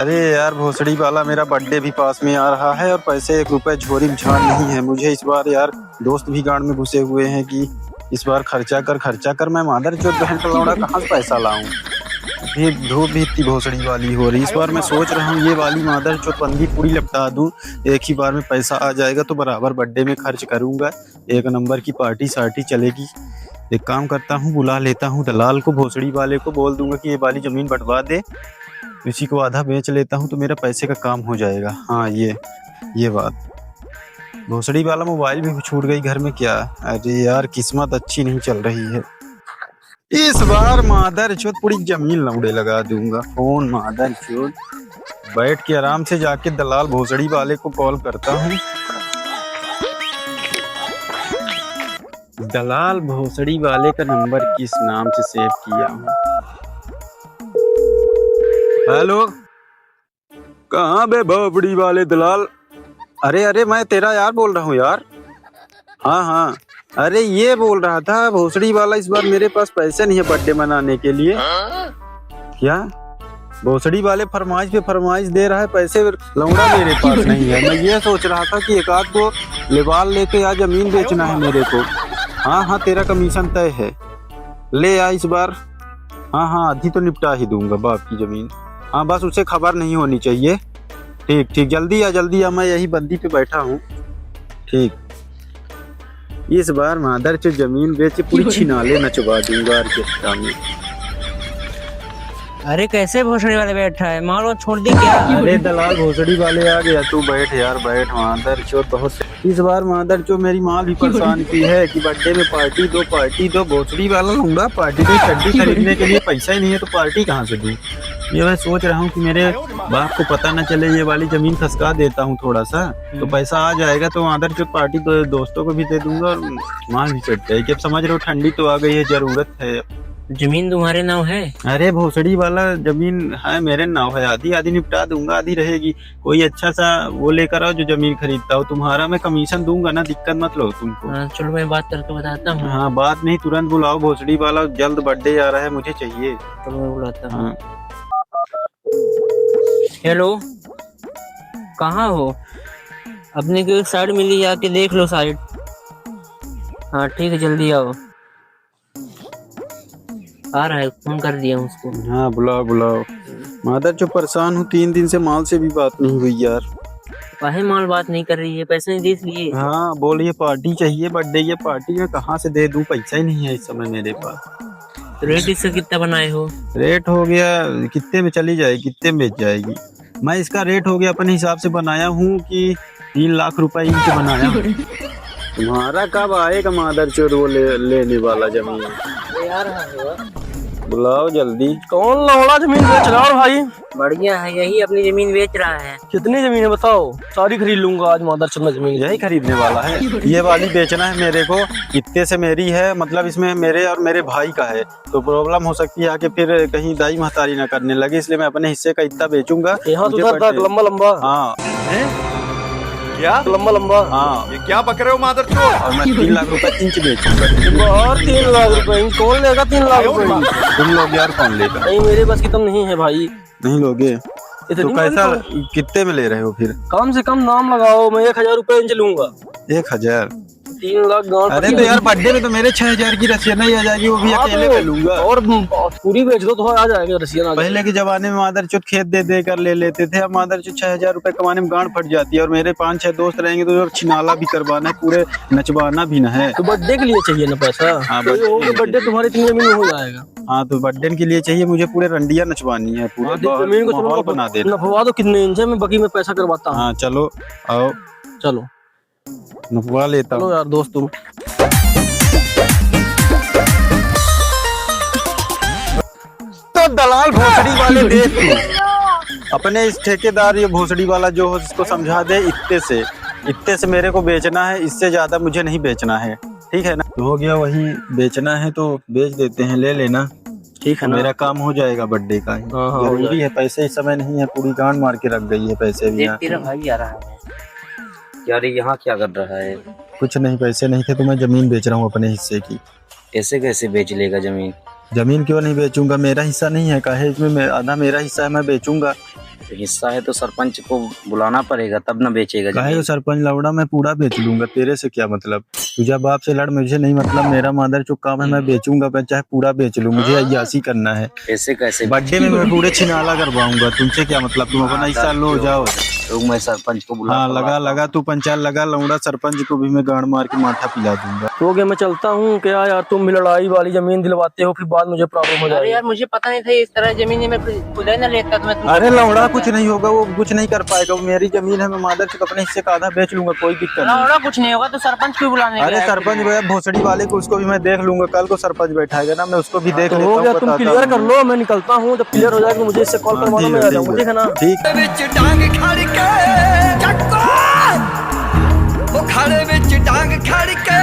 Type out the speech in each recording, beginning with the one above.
अरे यार भोसड़ी वाला, मेरा बर्थडे भी पास में आ रहा है और पैसे 1 रुपए झोरी में झाड़ नहीं है मुझे इस बार। यार दोस्त भी गांड में घुसे हुए हैं कि इस बार खर्चा कर। मैं मादर चोद बहन का लौड़ा कहाँ से पैसा लाऊं। ये धूप भी इतनी भोसड़ी वाली हो रही। इस बार मैं सोच रहा हूँ ये वाली मादर चोद बंदी पूरी लपटा दूं। एक ही बार में पैसा आ जाएगा तो बराबर बर्थडे में खर्च करूंगा। 1 नंबर की पार्टी सार्टी चलेगी। एक काम करता हूँ, बुला लेता हूँ दलाल को, भोसड़ी वाले को बोल दूंगा कि ये वाली जमीन बंटवा दे, इसी को आधा बेच लेता हूँ तो मेरा पैसे का काम हो जाएगा। हाँ ये बात। भोसड़ी वाला मोबाइल भी छूट गई घर में क्या। अरे यार किस्मत अच्छी नहीं चल रही है। इस बार मादर चोद पूरी जमीन लौड़े लगा दूंगा। फोन मादर चोद, बैठ के आराम से जाके दलाल भोसड़ी वाले को कॉल करता हूँ। दलाल भोसड़ी वाले का नंबर किस नाम से सेव किया हूँ। हेलो, कहाँ बे भोसड़ी वाले दलाल। अरे मैं तेरा यार बोल रहा हूँ यार। हाँ, अरे ये बोल रहा था भोसड़ी वाला, इस बार मेरे पास पैसे नहीं है बर्थडे मनाने के लिए। क्या भोसड़ी वाले फरमाइश पे फरमाइश दे रहा है, पैसे लौड़ा मेरे पास नहीं है। मैं ये सोच रहा था कि एक आध को लेवाल लेके आ, जमीन बेचना है मेरे को। हाँ तेरा कमीशन तय है, ले आ इस बार। हाँ आधी तो निपटा ही दूंगा बाप की जमीन। हाँ बस उसे खबर नहीं होनी चाहिए। ठीक जल्दी आ, मैं यही बंदी पे बैठा हूँ। ठीक, इस बार मादर जो जमीन बेच पूरी छिनाले नचवा दूंगा ऑर्केस्ट्रा में। अरे कैसे भोसड़ी वाले बैठा है, मारो छोड़ दे क्या। अरे दलाल भोसड़ी वाले आ गया, तू बैठ यार बैठ। मादर चो बहुत इस बार मादर चो मेरी माँ भी परेशान की है कि बर्थडे में पार्टी दो। भोसड़ी वाला लूंगा पार्टी दो, चड्डी खरीदने के लिए पैसा ही नहीं है तो पार्टी कहाँ से दूँ। ये मैं सोच रहा हूँ कि मेरे बाप को पता न चले, ये वाली जमीन खसका देता हूँ थोड़ा सा, तो पैसा आ जाएगा तो मादर चो पार्टी दोस्तों को भी दे दूंगा और माँ भी चढ़ जाएगी। अब समझ रहे हो ठंडी तो आ गई है, जरूरत है। जमीन तुम्हारे नाम है? अरे भोसड़ी वाला जमीन है मेरे नाम है, आधी निपटा दूंगा, आधी रहेगी। कोई अच्छा सा वो लेकर आओ जो जमीन खरीदता हो। तुम्हारा मैं कमीशन दूंगा ना, दिक्कत मत लो तुमको। चलो मैं बात करके बताता हूँ। हाँ बात नहीं, तुरंत बुलाओ भोसड़ी वाला, जल्द बर्थडे आ रहा है, मुझे चाहिए। चलो मैं बुलाता हूँ। हेलो, कहाँ हो? अपने को एक साइड मिली, जाके देख लो साइड। हाँ ठीक है, जल्दी आओ। आ रहा है, फोन कर दिया उसको। हाँ बुलाओ। मादर जो परेशान हूँ, 3 दिन से माल से भी बात नहीं हुई यार। काहे माल बात नहीं कर रही है, पैसे नहीं दे इसलिए? हाँ बोलिए पार्टी चाहिए, बर्थडे ये पार्टी है, कहाँ से दे दूँ, पैसा ही नहीं है इस समय मेरे पास। रेट इसका कितना बनाए हो? रेट हो गया कितने में चली जाएगी, कितने में बेच जाएगी। मैं इसका रेट हो गया अपने हिसाब से बनाया हूँ कि 3 लाख रुपए इंच बनाया हूँ। तुम्हारा कब आएगा मादर चोद वो लेने वाला जमीन? बुलाओ जल्दी। कौन लौड़ा जमीन बेच रहा है भाई? बढ़िया है, यही अपनी जमीन बेच रहा है। कितनी जमीन है बताओ, सारी खरीद लूंगा आज मादर चंद जमीन। यही खरीदने वाला है, ये वाली बेचना है मेरे को। इतने से मेरी है, मतलब इसमें मेरे और मेरे भाई का है, तो प्रॉब्लम हो सकती है आके फिर कहीं दाई महतारी ना करने लगे, इसलिए मैं अपने हिस्से का इतना बेचूंगा। यहाँ तो लंबा। हाँ क्या लंबा? हाँ ये क्या पक रहे हो मादर चोद? और मैं 3 लाख रुपए इंच बेचूंगा। और 3 लाख रुपए इंच? कौन लेगा 3 लाख रुपए इंच? तुम लोग यार, कौन लेगा? नहीं मेरे पास कितना नहीं है भाई। नहीं लोगे तो कैसा, कितने में ले रहे हो फिर? कम से कम नाम लगाओ, मैं 1000 रुपए इंच लूंगा। 1000? 3 लाख गाँव। अरे तो यार बर्थडे में तो मेरे 6000 की रसियाना ही आ जाएगी, वो भी अकेले में लूंगा। और पूरी बेच दो तो आ जाएगा रसियाना। पहले के जमाने में मादर चोद खेत दे कर ले लेते थे, अब मादर चोद 6000 रुपए कमाने में गांड फट जाती है। और मेरे 5-6 दोस्त रहेंगे तो छिनाला भी करवाना है, पूरे नचवाना भी न है। तो बर्थडे के लिए चाहिए ना पैसा? हाँ बर्थडे तुम्हारी 3 जमीन में हो जाएगा। हाँ तो बर्थडे के लिए चाहिए मुझे, पूरे रंडिया नचवानी है, पूरे जमीन को माहौल बना देना। नफवा दो कितने इंच है, मैं बाकी में पैसा करवाता हूँ। हाँ चलो आओ, चलो नफवा लेता हूँ। चलो यार दोस्त तुम। तो दलाल भोसड़ी वाले देख तू अपने इस ठेकेदार, ये भोसड़ी वाला जो हो इसको समझा दे, इतने से मेरे को बेचना है, इससे ज्यादा मुझे नहीं बेचना है, ठीक है ना? तो हो गया, वही बेचना है तो बेच देते हैं, ले लेना, ठीक है ना? मेरा काम हो जाएगा बर्थडे का ही। जरूरी है, पैसे इस समय नहीं है, पूरी गांड मार के रख गई है पैसे भी। तेरा भाई आ रहा है यार यहाँ क्या कर रहा है? कुछ नहीं, पैसे नहीं थे तो मैं जमीन बेच रहा हूँ अपने हिस्से की। ऐसे कैसे बेच लेगा जमीन? जमीन क्यों नहीं बेचूंगा, मेरा हिस्सा नहीं है, काहे इसमें आधा मेरा हिस्सा है, मैं बेचूंगा। हिस्सा है तो सरपंच को बुलाना पड़ेगा तब न बेचेगा काहे जमीन। को सरपंच लौड़ा, मैं पूरा बेच लूंगा, तेरे से क्या मतलब। तुझे बाप से लड़, मुझे नहीं मतलब, मेरा मादर चौक काम है, मैं बेचूंगा, मैं चाहे पूरा बेच लूं, मुझे अय्यासी करना है। ऐसे कैसे बर्थडे में मैं पूरे छिनाला करवाऊंगा, तुमसे क्या मतलब, तुम अपना हिस्सा लो जाओ। तो मैं सरपंच को बुला हाँ लगा तू पंचायत लगा, लौड़ा सरपंच को भी मैं गांड मार के माथा पिला दूंगा। तो क्या मैं चलता हूँ क्या यार, तुम भी लड़ाई वाली जमीन दिलवाते हो फिर बाद मुझे प्रॉब्लम हो अरे जाएगी। यार मुझे पता नहीं था इस तरह जमीन में खुद ही ना लेता तो मैं तुमको अरे लौड़ा कुछ नहीं होगा, वो कुछ नहीं कर पाएगा, वो मेरी जमीन है, मैं मादर चौक अपने हिस्से का आधा बेच लूंगा, कोई दिक्कत नहीं। लौड़ा कुछ नहीं होगा तो सरपंच क्यों बुलाने अरे गया है? सरपंच भैया भोसड़ी वाले को, उसको भी मैं देख लूंगा, कल को सरपंच बैठाएगा ना, मैं उसको भी देख तो लेता हो हूँ, गया, तुम बताता क्लियर कर हूँ। लो, मैं निकलता हूँ, जब क्लियर हो जाएगा तो मुझे इससे कॉल हाँ, करवाना, ठीक मैं है, आ जाऊंगा, ठीक है ना। ठीक। ਵਿੱਚ ਡਾਂਗ ਖੜ ਕੇ ਚੱਕੋ ਉਹ ਖਾੜੇ ਵਿੱਚ ਡਾਂਗ ਖੜ ਕੇ।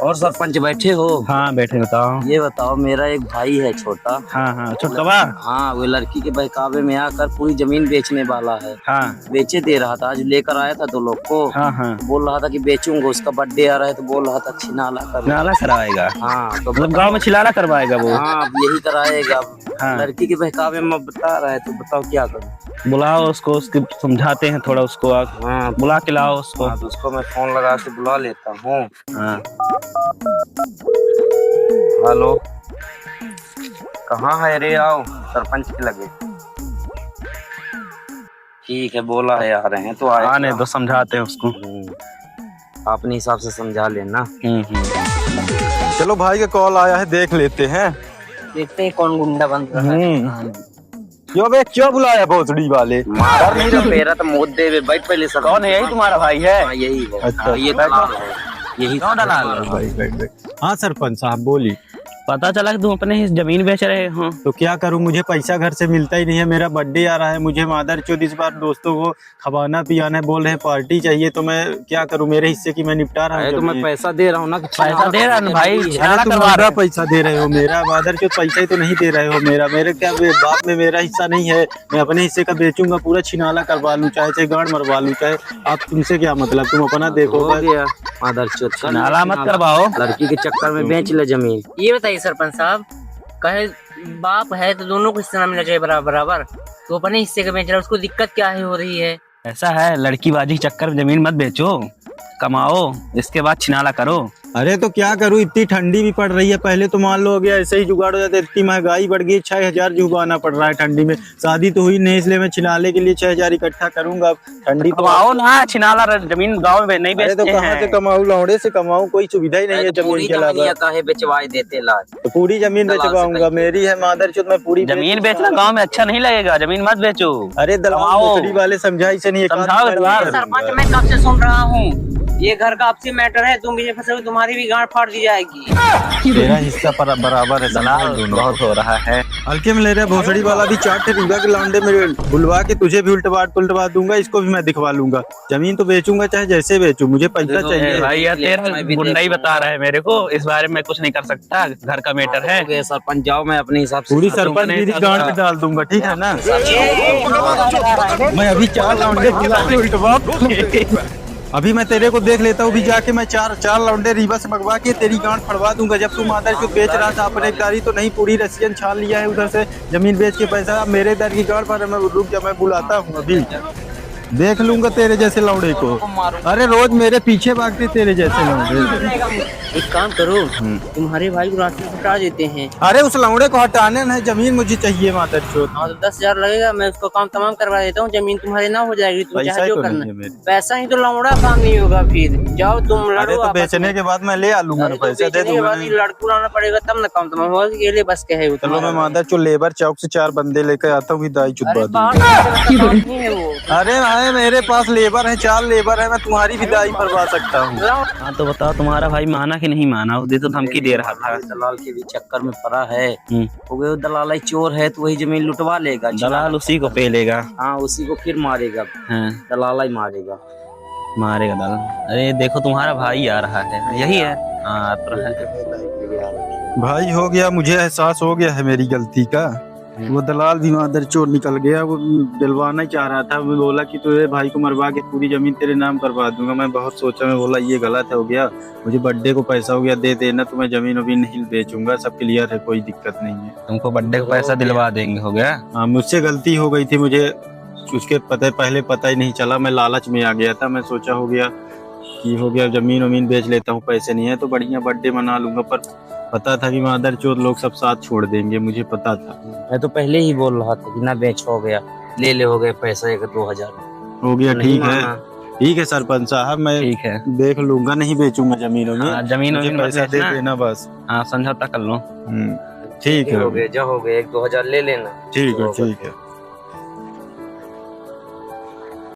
और सरपंच बैठे हो? हाँ बैठे, बताओ। ये बताओ, मेरा एक भाई है छोटा। हाँ छोटकवा। हाँ, वो लड़की के बहकावे में आकर पूरी जमीन बेचने वाला है। हाँ बेचे दे रहा था, आज लेकर आया था 2 लोग को। हाँ बोल रहा था कि बेचूंगा, उसका बर्थडे आ रहा है तो बोल रहा था छिनाला कर। नाला कराएगा, हाँ तो मतलब गांव में छिलाना करवाएगा वो। हाँ अब यही कराएगा। हाँ। लड़की के बहकावे में बता रहा है तो बताओ क्या करूं। बुलाओ उसको, उसके समझाते हैं थोड़ा उसको, आप हाँ बुला के लाओ उसको। हाँ, तो उसको मैं फोन लगा के बुला लेता हूँ। हाँ हेलो, कहाँ है रे? आओ, सरपंच के लगे। ठीक है, बोला है आ रहे हैं तो आए। आने दो, समझाते हैं उसको। अपने हिसाब से समझा लेना। चलो भाई का कॉल आया है, देख लेते हैं। देखते हैं कौन गुंडा बन रहा है। क्यों बे, क्यों बुलाया भोसड़ी वाले? मारा नहीं रहा, मेरा तो मोद दे बैठ पहले। सर कौन है? यही तुम्हारा भाई है? हाँ, यही है। अच्छा। हाँ, ये दलाल है, यही दलाल है। हाँ सरपंच साहब बोली। पता चला कि तुम अपने ही जमीन बेच रहे हो। तो क्या करूं, मुझे पैसा घर से मिलता ही नहीं है, मेरा बर्थडे आ रहा है, मुझे मादर चौथ इस बार दोस्तों को खवाना पियाना है, बोल रहे हैं पार्टी चाहिए, तो मैं क्या करूं, मेरे हिस्से की मैं निपटा रहा अरे हूँ। तो मैं पैसा दे रहा हूँ ना। पैसा दे रहा ना भाई, अरे तुम्हारा पैसा दे रहे हो, मेरा मादर चौथ पैसा ही तो नहीं दे रहे हो मेरा। मेरे क्या बाप में मेरा हिस्सा नहीं है, मैं अपने हिस्से का बेचूंगा, पूरा छिनाला करवा लूं, चाहे गांड मरवा लूं, चाहे आप, तुमसे क्या मतलब, तुम अपना देखो। हो गया मादर चौथ, नाला मत करवाओ। लड़की के चक्कर में बेच ले जमीन। ये बताइए सरपंच साहब, कहे बाप है तो दोनों को हिस्सा ना मिलना चाहिए बराबर बराबर, तो अपने हिस्से का बेच रहा है, उसको दिक्कत क्या है हो रही है? ऐसा है, लड़की बाजी के चक्कर में जमीन मत बेचो, कमाओ, इसके बाद छिनाला करो। अरे तो क्या करूं, इतनी ठंडी भी पड़ रही है, पहले तो मान लो हो गया ऐसे ही जुगाड़ हो जाता है, इतनी महंगाई बढ़ गई, 6000 जुगाना पड़ रहा है ठंडी में। शादी तो हुई नहीं, इसलिए मैं छिनाले के लिए 6000 इकट्ठा करूंगा। ठंडी तो कमाओ ना, छिनाला जमीन गाँव में नहीं अरे तो बेचते कहाँ से हैं। कमाऊं, लौड़े से कमाऊं, कोई सुविधा ही नहीं है जमीन पूरी के अलावा। जमीनिया काहे बेचवाए देते लाज। तो पूरी जमीन दलाल से बेचवाऊंगा, कहीं। मेरी है मादर चौथ, मैं पूरी जमीन बेचना गाँव में अच्छा नहीं लगेगा, जमीन मत बेचो। अरे दलाल कमाओ। भोसड़ी वाले समझाई से नहीं, समझाओ दलाल। सरपंच मैं कब से सुन रहा हूँ, ये घर का आपसी मैटर है, तुम भी फंसे हो, तुम्हारी भी गांड फाड़ दी जाएगी। तेरा हिस्सा बराबर है, दलाल बहुत हो रहा है। हल्के में ले रहे भोसड़ी वाला भी 4 रीवा के लौंडे में बुलवा के तुझे भी उल्टवा दूंगा, इसको भी मैं दिखवा लूंगा। जमीन तो बेचूंगा चाहे जैसे बेचूं, मुझे पैसा चाहिए। भाई यार तेरा गुंडा ही बता रहा है मेरे को, इस बारे में कुछ नहीं कर सकता, घर का मैटर है। हो गया सरपंच, जाओ, मैं अपने हिसाब से। पूरी सरपंच मेरी गांड पे डाल दूंगा, ठीक है ना? मैं अभी 4 लौंडे बुला के उल्टवा, अभी मैं तेरे को देख लेता हूँ, भी जाके मैं चार लौंडे रीवा से मंगवा के तेरी गांड फड़वा दूंगा। जब तू मादर को बेच रहा था अपने गाड़ी तो नहीं, पूरी रसियन छान लिया है उधर से जमीन बेच के पैसा, मेरे दर की गांड पर मैं रुक जा, मैं बुलाता हूँ, अभी देख लूंगा तेरे जैसे लौड़े को। अरे रोज मेरे पीछे भागते तेरे जैसे लौड़े। एक काम करो, तुम्हारे भाई को रास्ते से हटा देते हैं। अरे उस लौड़े को हटाने ना, जमीन मुझे चाहिए मादर चौथ। हाँ तो 10,000 लगेगा, मैं उसको काम तमाम करवा देता हूँ, जमीन तुम्हारी ना हो जाएगी, तुम पैसा चाहे ही जो तो करना। नहीं है मेरे। पैसा ही तो लौड़ा काम नहीं होगा, फिर जाओ तुम अरे लड़ो तो आपस बेचने में। के बाद मैं ले आ लूंगा ना, अरे तो पैसा दे बेचने के दूंगा। बाद ये लड़को लाना पड़ेगा तब ना काम तमाम होगा, ये ले बस क्या है वो चलो मैं तुम्हारा। मादर चौथ लेबर चौक से 4 बंदे लेकर आता हूँ, दाई अरे चुदवा दूंगा। बाहर नहीं है वो। अरे भाई मेरे पास लेबर है, 4 लेबर है, मैं तुम्हारी विदाई करवा सकता हूँ। हाँ तो बताओ, तुम्हारा भाई माना कि नहीं माना? वो तो धमकी दे रहा था। दलाल के भी चक्कर में पड़ा है। हम्म। हो गया, दलाल चोर है तो वही जमीन लुटवा लेगा। दलाल उसी को पे लेगा। हाँ, उसी को फिर मारेगा, हाँ, दलाल ही मारेगा। मारेगा दलाल। अरे देखो तुम्हारा भाई आ रहा है, यही है। हाँ तो है। भाई हो गया, मुझे एहसास हो गया है मेरी गलती का। वो दलाल भी मादर चोर निकल गया, वो दिलवाना ही चाह रहा था, वो बोला कि तेरे भाई को मरवा के पूरी जमीन तेरे नाम करवा दूंगा। मैं बहुत सोचा, मैं बोला ये गलत हो गया, मुझे बर्थडे को पैसा हो गया दे देना, तो मैं जमीन वमीन नहीं बेचूंगा, सब क्लियर है, कोई दिक्कत नहीं है। तुमको बर्थडे को पैसा दिलवा देंगे, हो गया। हाँ मुझसे गलती हो गई थी, मुझे उसके पहले पता ही नहीं चला, मैं लालच में आ गया था। मैं सोचा हो गया जमीन वमीन बेच लेता हूँ, पैसे नहीं है तो बढ़िया बर्थडे मना लूंगा। पर पता था कि मादर चोद लोग सब साथ छोड़ देंगे, मुझे पता था। मैं तो पहले ही बोल रहा था कि ना बेच, हो गया, ले ले, हो गए पैसे 2000 हो गया, नहीं ठीक है। माना। ठीक है सरपंच साहब, मैं ठीक है। देख लूंगा, नहीं बेचूंगा जमीन हाँ, वमीन। जमीन मुझे वमीन पैसा दे बेचना। देना बस। हाँ, समझौता कर लो। ठीक है, हो गए, जो हो गए 1-2 हजार ले लेना। ठीक है, जो होगा। ठीक है।